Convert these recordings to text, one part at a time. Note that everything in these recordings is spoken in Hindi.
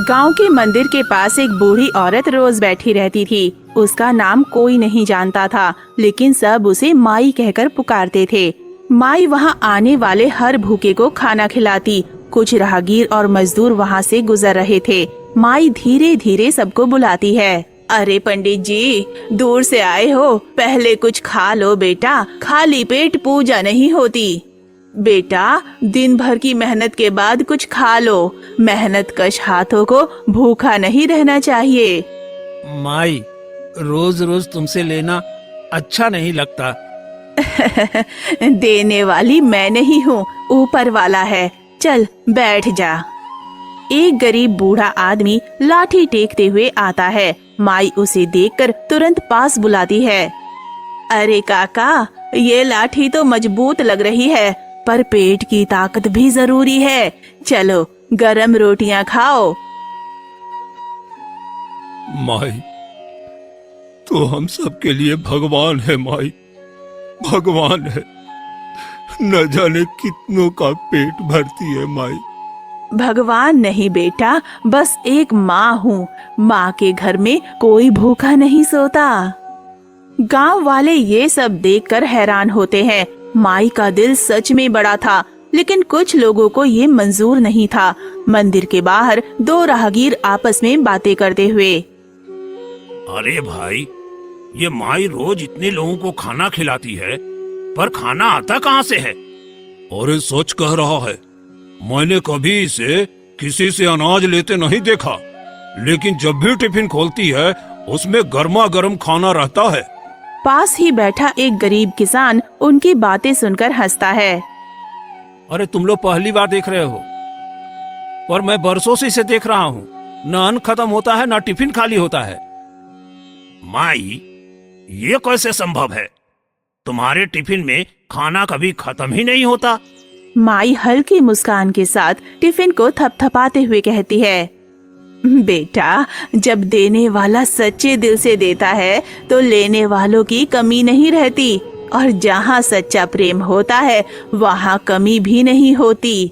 गांव के मंदिर के पास एक बूढ़ी औरत रोज बैठी रहती थी। उसका नाम कोई नहीं जानता था, लेकिन सब उसे माई कहकर पुकारते थे। माई वहां आने वाले हर भूखे को खाना खिलाती। कुछ राहगीर और मजदूर वहां से गुजर रहे थे। माई धीरे धीरे सबको बुलाती है। अरे पंडित जी, दूर से आए हो, पहले कुछ खा लो बेटा, खाली पेट पूजा नहीं होती। बेटा, दिन भर की मेहनत के बाद कुछ खा लो, मेहनत कश हाथों को भूखा नहीं रहना चाहिए। माई, रोज रोज तुमसे लेना अच्छा नहीं लगता। देने वाली मैं नहीं हूँ, ऊपर वाला है। चल बैठ जा। एक गरीब बूढ़ा आदमी लाठी टेकते हुए आता है। माई उसे देखकर तुरंत पास बुलाती है। अरे काका, ये लाठी तो मजबूत लग रही है, पर पेट की ताकत भी जरूरी है। चलो गरम रोटियां खाओ। माई, तो हम सब के लिए भगवान है माई, भगवान है। न जाने कितनों का पेट भरती है माई। भगवान नहीं बेटा, बस एक माँ हूँ। माँ के घर में कोई भूखा नहीं सोता। गांव वाले ये सब देखकर हैरान होते हैं। माई का दिल सच में बड़ा था, लेकिन कुछ लोगों को ये मंजूर नहीं था। मंदिर के बाहर दो राहगीर आपस में बातें करते हुए, अरे भाई, ये माई रोज इतने लोगों को खाना खिलाती है, पर खाना आता कहाँ से है? अरे सच कह रहा है, मैंने कभी इसे किसी से अनाज लेते नहीं देखा, लेकिन जब भी टिफिन खोलती है उसमें गर्मा गर्म खाना रहता है। पास ही बैठा एक गरीब किसान उनकी बातें सुनकर हंसता है। अरे तुम लोग पहली बार देख रहे हो, पर मैं बरसों से इसे देख रहा हूँ। न अन्न खत्म होता है, न टिफिन खाली होता है। माई, ये कैसे संभव है? तुम्हारे टिफिन में खाना कभी खत्म ही नहीं होता। माई हल्की मुस्कान के साथ टिफिन को थपथपाते हुए कहती है, बेटा, जब देने वाला सच्चे दिल से देता है तो लेने वालों की कमी नहीं रहती, और जहाँ सच्चा प्रेम होता है वहाँ कमी भी नहीं होती।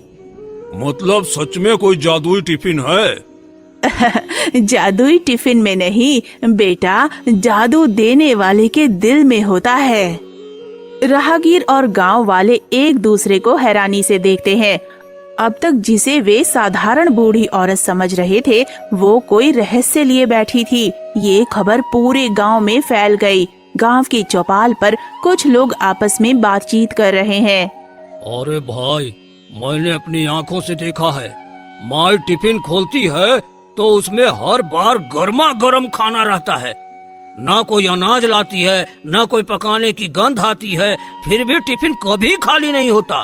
मतलब सच में कोई जादुई टिफिन है? जादुई टिफिन में नहीं बेटा, जादू देने वाले के दिल में होता है। राहगीर और गांव वाले एक दूसरे को हैरानी से देखते हैं। अब तक जिसे वे साधारण बूढ़ी औरत समझ रहे थे, वो कोई रहस्य लिए बैठी थी। ये खबर पूरे गांव में फैल गई। गांव की चौपाल पर कुछ लोग आपस में बातचीत कर रहे हैं। अरे भाई, मैंने अपनी आंखों से देखा है, माई टिफिन खोलती है तो उसमें हर बार गर्मा गर्म खाना रहता है। ना कोई अनाज लाती है, ना कोई पकाने की गंध आती है, फिर भी टिफिन कभी खाली नहीं होता।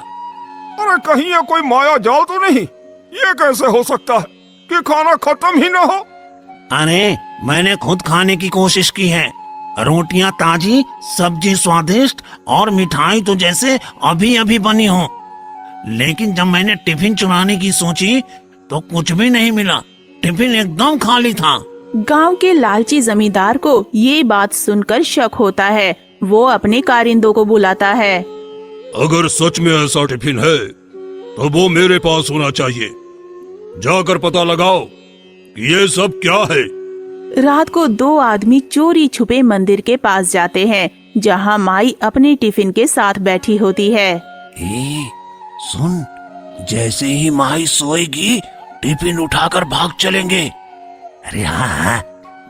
अरे कहीं ये कोई माया जाल तो नहीं? ये कैसे हो सकता है कि खाना खत्म ही न हो? अरे मैंने खुद खाने की कोशिश की है। रोटियां ताजी, सब्जी स्वादिष्ट और मिठाई तो जैसे अभी अभी बनी हो। लेकिन जब मैंने टिफिन चुराने की सोची तो कुछ भी नहीं मिला। टिफिन एकदम खाली था। गांव के लालची जमींदार को ये बात सुनकर शक होता है। वो अपने कारिंदों को बुलाता है। अगर सच में ऐसा टिफिन है तो वो मेरे पास होना चाहिए। जाकर पता लगाओ कि ये सब क्या है। रात को दो आदमी चोरी छुपे मंदिर के पास जाते हैं, जहां माई अपने टिफिन के साथ बैठी होती है। सुन, जैसे ही माई सोएगी टिफिन उठाकर भाग चलेंगे। अरे हाँ,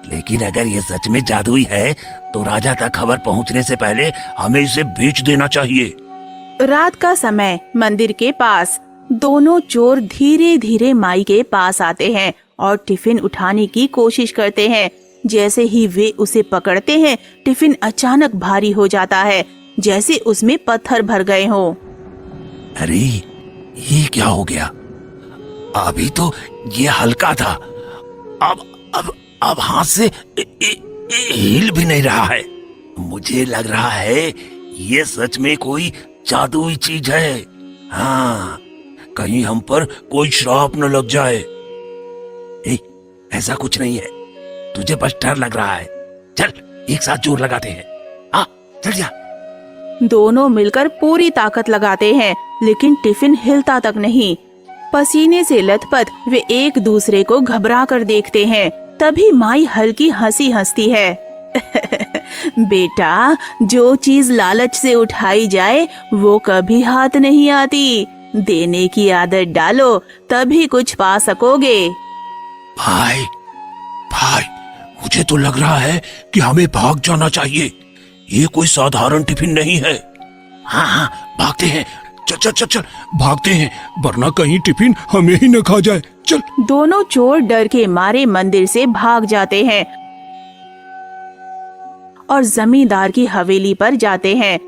लेकिन अगर ये सच में जादुई है तो राजा तक खबर पहुंचने से पहले हमें इसे बेच देना चाहिए। रात का समय मंदिर के पास दोनों चोर धीरे धीरे माई के पास आते हैं और टिफिन उठाने की कोशिश करते हैं। जैसे ही वे उसे पकड़ते हैं, टिफिन अचानक भारी हो जाता है, जैसे उसमें पत्थर भर गए हों। अरे ये क्या हो गया? अभी तो ये हल्का था, अब हाथ से हिल भी नहीं रहा है। मुझे लग रहा है ये सच में कोई जादुई चीज है। हाँ, कहीं हम पर कोई श्राप न लग जाए। ऐसा कुछ नहीं है, तुझे बस डर लग रहा है। चल एक साथ जोर लगाते हैं। हाँ, चल जा। दोनों मिलकर पूरी ताकत लगाते हैं, लेकिन टिफिन हिलता तक नहीं। पसीने से लथपथ वे एक दूसरे को घबरा कर देखते हैं। तभी माई हल्की हंसी हंसती है। बेटा, जो चीज लालच से उठाई जाए वो कभी हाथ नहीं आती। देने की आदत डालो, तभी कुछ पा सकोगे। भाई भाई, मुझे तो लग रहा है कि हमें भाग जाना चाहिए। ये कोई साधारण टिफिन नहीं है। हाँ हाँ, भागते हैं। चल चल चल चल, भागते हैं, वरना कहीं टिफिन हमें ही न खा जाए। चल। दोनों चोर डर के मारे मंदिर से भाग जाते हैं और जमींदार की हवेली पर जाते हैं।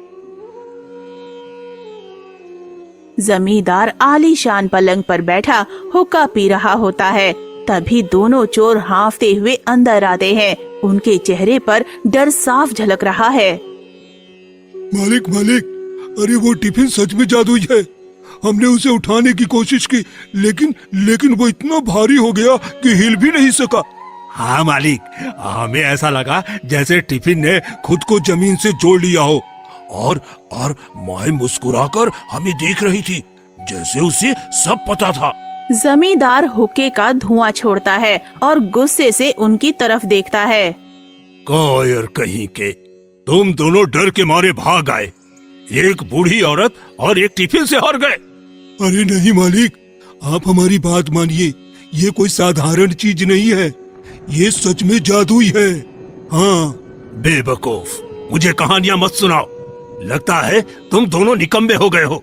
जमींदार आलीशान पलंग पर बैठा हुक्का पी रहा होता है। तभी दोनों चोर हांफते हुए अंदर आते हैं। उनके चेहरे पर डर साफ झलक रहा है। मालिक मालिक, अरे वो टिफिन सच में जादुई है। हमने उसे उठाने की कोशिश की, लेकिन वो इतना भारी हो गया कि हिल भी नहीं सका। हाँ मालिक, हमें ऐसा लगा जैसे टिफिन ने खुद को जमीन से जोड़ लिया हो। और माई मुस्कुराकर हमें देख रही थी, जैसे उसे सब पता था। जमींदार हुक्के का धुआं छोड़ता है और गुस्से से उनकी तरफ देखता है। कायर कहीं के, तुम दोनों डर के मारे भाग आए। एक बूढ़ी औरत और एक टिफिन से हार गए। अरे नहीं मालिक, आप हमारी बात मानिए। ये कोई साधारण चीज नहीं है, ये सच में जादुई है। हाँ। बेवकूफ, मुझे कहानियां मत सुनाओ। लगता है तुम दोनों निकम्मे हो गए हो।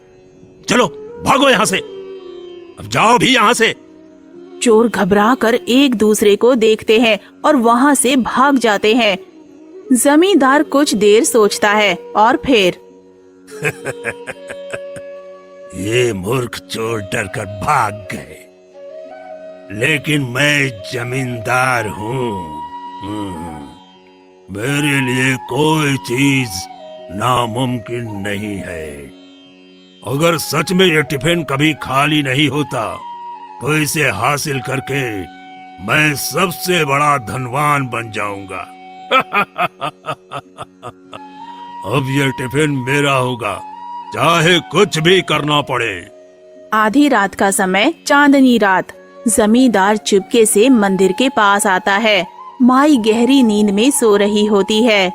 चलो भागो यहाँ से, अब जाओ भी यहाँ से। चोर घबरा कर एक दूसरे को देखते हैं और वहाँ से भाग जाते हैं। जमींदार कुछ देर सोचता है और फिर ये मूर्ख चोर डर कर भाग गए, लेकिन मैं जमींदार हूँ। मेरे लिए कोई चीज नामुमकिन नहीं है। अगर सच में ये टिफिन कभी खाली नहीं होता तो इसे हासिल करके मैं सबसे बड़ा धनवान बन जाऊंगा। अब ये टिफिन मेरा होगा, चाहे कुछ भी करना पड़े। आधी रात का समय, चांदनी रात। जमींदार चुपके से मंदिर के पास आता है। माई गहरी नींद में सो रही होती है।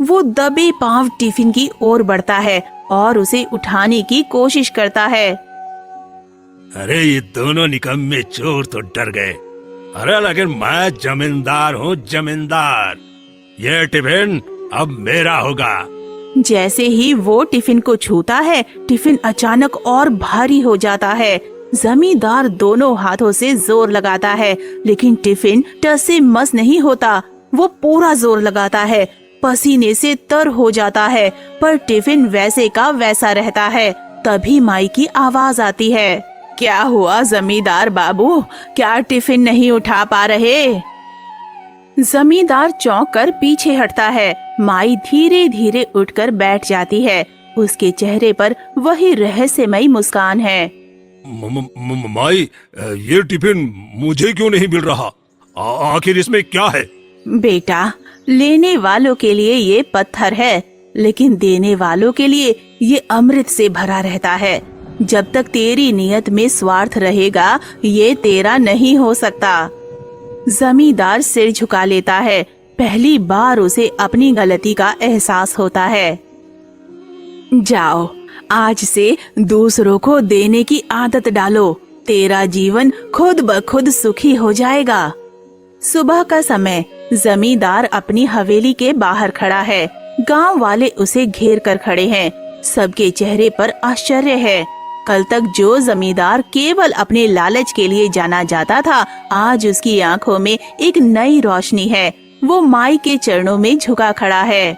वो दबे पांव टिफिन की ओर बढ़ता है और उसे उठाने की कोशिश करता है। अरे ये दोनों निकम्मे चोर तो डर गए। अरे लेकिन मैं जमींदार हूँ, जमींदार। ये टिफिन अब मेरा होगा। जैसे ही वो टिफिन को छूता है, टिफिन अचानक और भारी हो जाता है। जमींदार दोनों हाथों से जोर लगाता है, लेकिन टिफिन टस से मस नहीं होता। वो पूरा जोर लगाता है, पसीने से तर हो जाता है, पर टिफिन वैसे का वैसा रहता है। तभी माई की आवाज आती है। क्या हुआ जमींदार बाबू, क्या टिफिन नहीं उठा पा रहे? जमींदार चौंक कर पीछे हटता है। माई धीरे धीरे उठकर बैठ जाती है। उसके चेहरे पर वही रहस्यमयी मुस्कान है। माई, ये टिफिन मुझे क्यों नहीं मिल रहा? आखिर इसमें क्या है? बेटा, लेने वालों के लिए ये पत्थर है, लेकिन देने वालों के लिए ये अमृत से भरा रहता है। जब तक तेरी नियत में स्वार्थ रहेगा, ये तेरा नहीं हो सकता। जमींदार सिर झुका लेता है। पहली बार उसे अपनी गलती का एहसास होता है। जाओ, आज से दूसरों को देने की आदत डालो। तेरा जीवन खुद ब खुद सुखी हो जाएगा। सुबह का समय, जमींदार अपनी हवेली के बाहर खड़ा है। गांव वाले उसे घेर कर खड़े हैं। सबके चेहरे पर आश्चर्य है। कल तक जो जमींदार केवल अपने लालच के लिए जाना जाता था, आज उसकी आंखों में एक नई रोशनी है। वो माई के चरणों में झुका खड़ा है।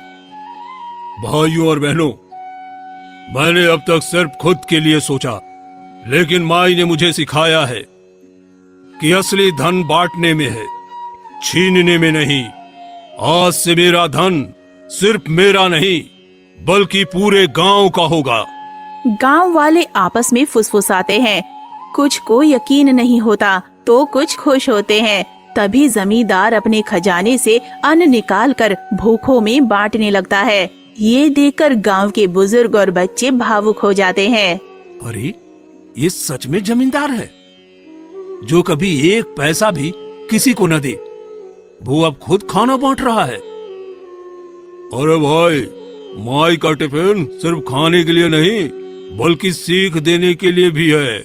भाइयों और बहनों, मैंने अब तक सिर्फ खुद के लिए सोचा, लेकिन माई ने मुझे सिखाया है कि असली धन बांटने में है, छीनने में नहीं। आज से मेरा धन सिर्फ मेरा नहीं, बल्कि पूरे गांव का होगा। गांव वाले आपस में फुसफुसाते हैं। कुछ को यकीन नहीं होता तो कुछ खुश होते हैं। तभी जमींदार अपने खजाने से अन्न निकालकर भूखों में बांटने लगता है। ये देखकर गांव के बुजुर्ग और बच्चे भावुक हो जाते हैं। अरे, ये सच में जमींदार है जो कभी एक पैसा भी किसी को न दे, वो अब खुद खाना बांट रहा है। अरे भाई, माई का टिफिन सिर्फ खाने के लिए नहीं बल्कि सीख देने के लिए भी है।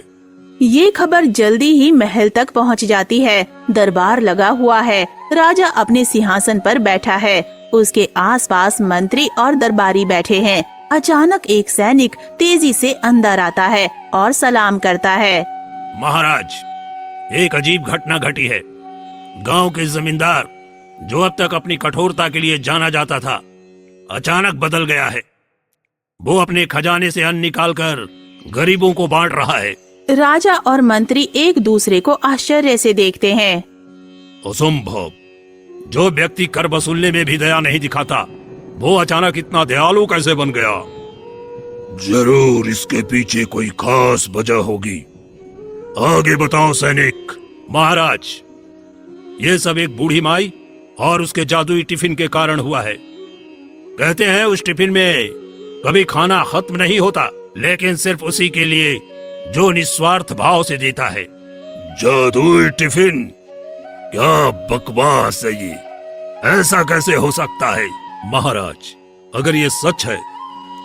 ये खबर जल्दी ही महल तक पहुंच जाती है। दरबार लगा हुआ है। राजा अपने सिंहासन पर बैठा है। उसके आसपास मंत्री और दरबारी बैठे हैं। अचानक एक सैनिक तेजी से अंदर आता है और सलाम करता है। महाराज, एक अजीब घटना घटी है। गांव के जमींदार, जो अब तक अपनी कठोरता के लिए जाना जाता था, अचानक बदल गया है। वो अपने खजाने से अन्न निकालकर गरीबों को बांट रहा है। राजा और मंत्री एक दूसरे को आश्चर्य से देखते हैं। असंभव! जो व्यक्ति कर वसूलने में भी दया नहीं दिखाता, वो अचानक इतना दयालु कैसे बन गया? जरूर इसके पीछे कोई खास वजह होगी। आगे बताओ सैनिक। महाराज, ये सब एक बूढ़ी माई और उसके जादुई टिफिन के कारण हुआ है। कहते हैं उस टिफिन में कभी खाना खत्म नहीं होता, लेकिन सिर्फ उसी के लिए जो निस्वार्थ भाव से देता है। जादुई टिफिन? क्या बकवास है ये, ऐसा कैसे हो सकता है? महाराज, अगर ये सच है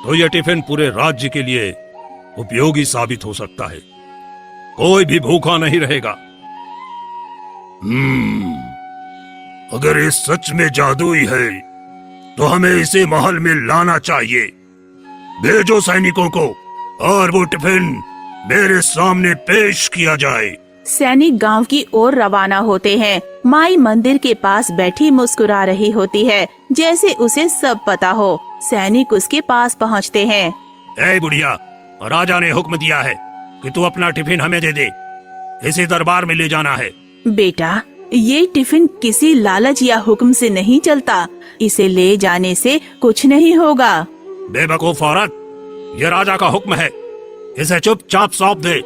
तो यह टिफिन पूरे राज्य के लिए उपयोगी साबित हो सकता है। कोई भी भूखा नहीं रहेगा। अगर ये सच में जादुई है तो हमें इसे महल में लाना चाहिए। भेजो सैनिकों को और वो टिफिन मेरे सामने पेश किया जाए। सैनिक गांव की ओर रवाना होते हैं। माई मंदिर के पास बैठी मुस्कुरा रही होती है, जैसे उसे सब पता हो। सैनिक उसके पास पहुंचते हैं। ए बुढ़िया, राजा ने हुक्म दिया है कि तू अपना टिफिन हमें दे दे। इसे दरबार में ले जाना है। बेटा, ये टिफिन किसी लालच या हुक्म से नहीं चलता। इसे ले जाने से कुछ नहीं होगा। बेवकूफ औरत, ये राजा का हुक्म है। इसे चुपचाप सौंप दे,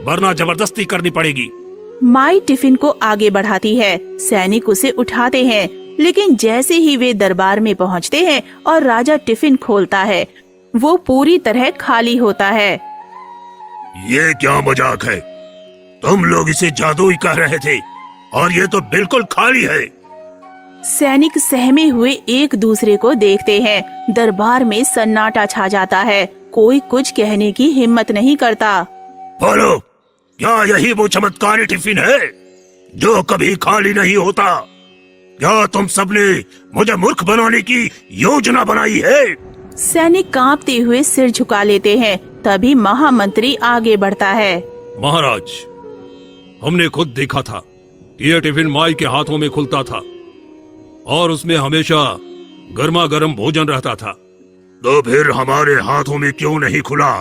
वरना जबरदस्ती करनी पड़ेगी। माई टिफिन को आगे बढ़ाती है। सैनिक उसे उठाते हैं, लेकिन जैसे ही वे दरबार में पहुंचते हैं और राजा टिफिन खोलता है, वो पूरी तरह खाली होता है। ये क्या मजाक है? तुम लोग इसे जादुई कह रहे थे और ये तो बिल्कुल खाली है। सैनिक सहमे हुए एक दूसरे को देखते हैं। दरबार में सन्नाटा छा जाता है। कोई कुछ कहने की हिम्मत नहीं करता। बोलो, क्या यही वो चमत्कारी टिफिन है जो कभी खाली नहीं होता? क्या तुम सबने मुझे मूर्ख बनाने की योजना बनाई है? सैनिक कांपते हुए सिर झुका लेते हैं। तभी महामंत्री आगे बढ़ता है। महाराज, हमने खुद देखा था कि यह टिफिन माई के हाथों में खुलता था और उसमें हमेशा गर्मा गर्म भोजन रहता था। तो फिर हमारे हाथों में क्यों नहीं खुला?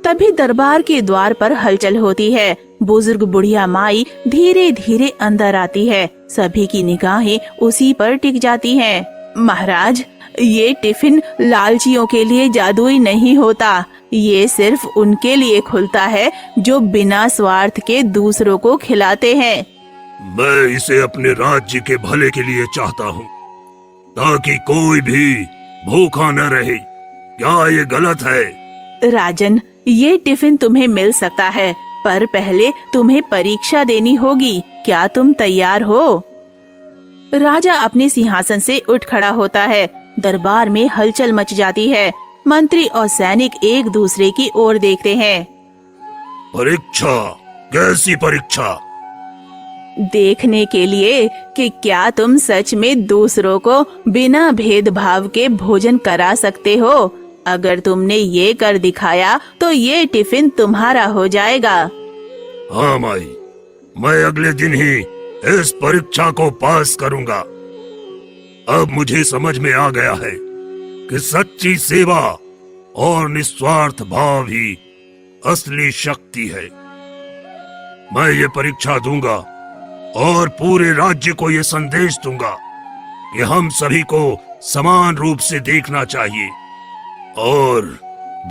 तभी दरबार के द्वार पर हलचल होती है। बुजुर्ग बुढ़िया माई धीरे धीरे अंदर आती है। सभी की निगाहें उसी पर टिक जाती हैं। महाराज, ये टिफिन लालचियों के लिए जादुई नहीं होता। ये सिर्फ उनके लिए खुलता है जो बिना स्वार्थ के दूसरों को खिलाते हैं। मैं इसे अपने राज्य के भले के लिए चाहता हूँ, ताकि कोई भी भूखा न रहे। क्या ये गलत है? राजन, ये टिफिन तुम्हें मिल सकता है, पर पहले तुम्हें परीक्षा देनी होगी। क्या तुम तैयार हो? राजा अपने सिंहासन से उठ खड़ा होता है। दरबार में हलचल मच जाती है। मंत्री और सैनिक एक दूसरे की ओर देखते हैं। परीक्षा? कैसी परीक्षा? देखने के लिए कि क्या तुम सच में दूसरों को बिना भेदभाव के भोजन करा सकते हो। अगर तुमने ये कर दिखाया तो ये टिफिन तुम्हारा हो जाएगा। हाँ माई, मैं अगले दिन ही इस परीक्षा को पास करूंगा। अब मुझे समझ में आ गया है कि सच्ची सेवा और निस्वार्थ भाव ही असली शक्ति है। मैं ये परीक्षा दूंगा और पूरे राज्य को ये संदेश दूंगा कि हम सभी को समान रूप से देखना चाहिए और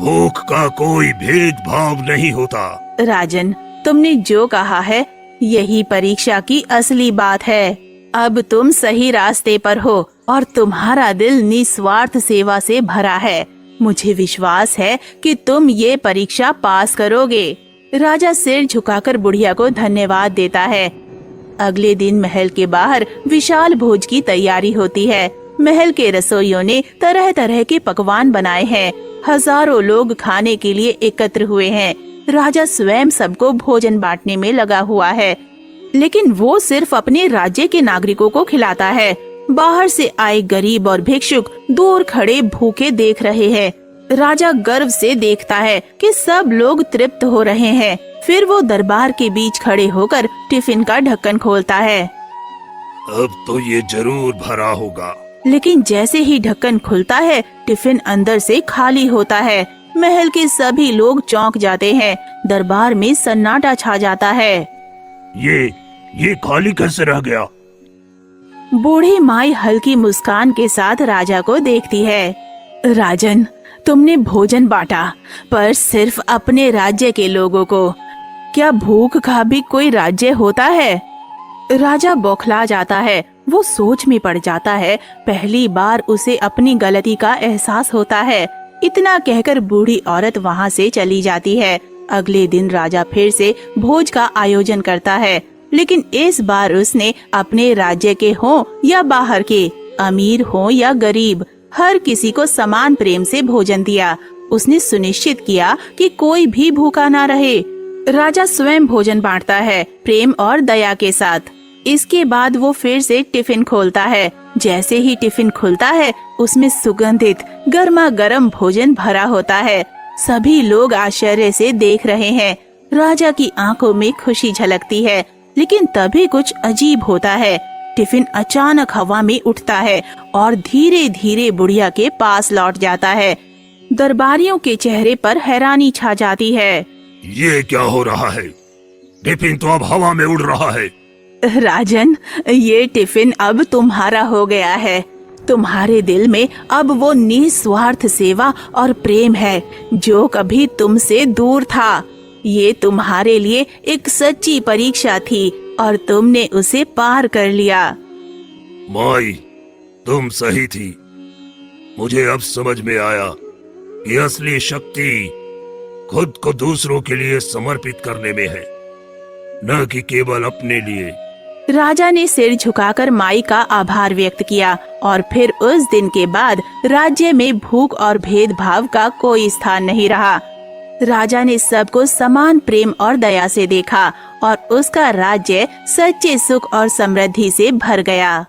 भूख का कोई भेदभाव नहीं होता। राजन, तुमने जो कहा है यही परीक्षा की असली बात है। अब तुम सही रास्ते पर हो और तुम्हारा दिल निस्वार्थ सेवा से भरा है। मुझे विश्वास है कि तुम ये परीक्षा पास करोगे। राजा सिर झुकाकर बुढ़िया को धन्यवाद देता है। अगले दिन महल के बाहर विशाल भोज की तैयारी होती है। महल के रसोइयों ने तरह तरह के पकवान बनाए हैं। हजारों लोग खाने के लिए एकत्र हुए हैं। राजा स्वयं सबको भोजन बांटने में लगा हुआ है, लेकिन वो सिर्फ अपने राज्य के नागरिकों को खिलाता है। बाहर से आए गरीब और भिक्षुक दूर खड़े भूखे देख रहे हैं। राजा गर्व से देखता है कि सब लोग तृप्त हो रहे हैं। फिर वो दरबार के बीच खड़े होकर टिफिन का ढक्कन खोलता है। अब तो ये जरूर भरा होगा। लेकिन जैसे ही ढक्कन खुलता है, टिफिन अंदर से खाली होता है। महल के सभी लोग चौंक जाते हैं। दरबार में सन्नाटा छा जाता है। ये खाली कैसे रह गया? बूढ़ी माई हल्की मुस्कान के साथ राजा को देखती है। राजन, तुमने भोजन बांटा, पर सिर्फ अपने राज्य के लोगों को। क्या भूख का भी कोई राज्य होता है? राजा बौखला जाता है। वो सोच में पड़ जाता है। पहली बार उसे अपनी गलती का एहसास होता है। इतना कहकर बूढ़ी औरत वहाँ से चली जाती है। अगले दिन राजा फिर से भोज का आयोजन करता है, लेकिन इस बार उसने अपने राज्य के हों या बाहर के, अमीर हों या गरीब, हर किसी को समान प्रेम से भोजन दिया। उसने सुनिश्चित किया कि कोई भी भूखा ना रहे। राजा स्वयं भोजन बांटता है, प्रेम और दया के साथ। इसके बाद वो फिर से टिफिन खोलता है। जैसे ही टिफिन खुलता है, उसमें सुगंधित गर्मा गर्म भोजन भरा होता है। सभी लोग आश्चर्य से देख रहे हैं। राजा की आंखों में खुशी झलकती है, लेकिन तभी कुछ अजीब होता है। टिफिन अचानक हवा में उठता है और धीरे धीरे बुढ़िया के पास लौट जाता है। दरबारियों के चेहरे पर हैरानी छा जाती है। ये क्या हो रहा है? टिफिन तो अब हवा में उड़ रहा है। राजन, ये टिफिन अब तुम्हारा हो गया है। तुम्हारे दिल में अब वो निस्वार्थ सेवा और प्रेम है जो कभी तुमसे दूर था। ये तुम्हारे लिए एक सच्ची परीक्षा थी और तुमने उसे पार कर लिया। माई, तुम सही थी। मुझे अब समझ में आया कि असली शक्ति खुद को दूसरों के लिए समर्पित करने में है, न कि केवल अपने लिए। राजा ने सिर झुकाकर माई का आभार व्यक्त किया और फिर उस दिन के बाद राज्य में भूख और भेदभाव का कोई स्थान नहीं रहा। राजा ने सबको समान प्रेम और दया से देखा और उसका राज्य सच्चे सुख और समृद्धि से भर गया।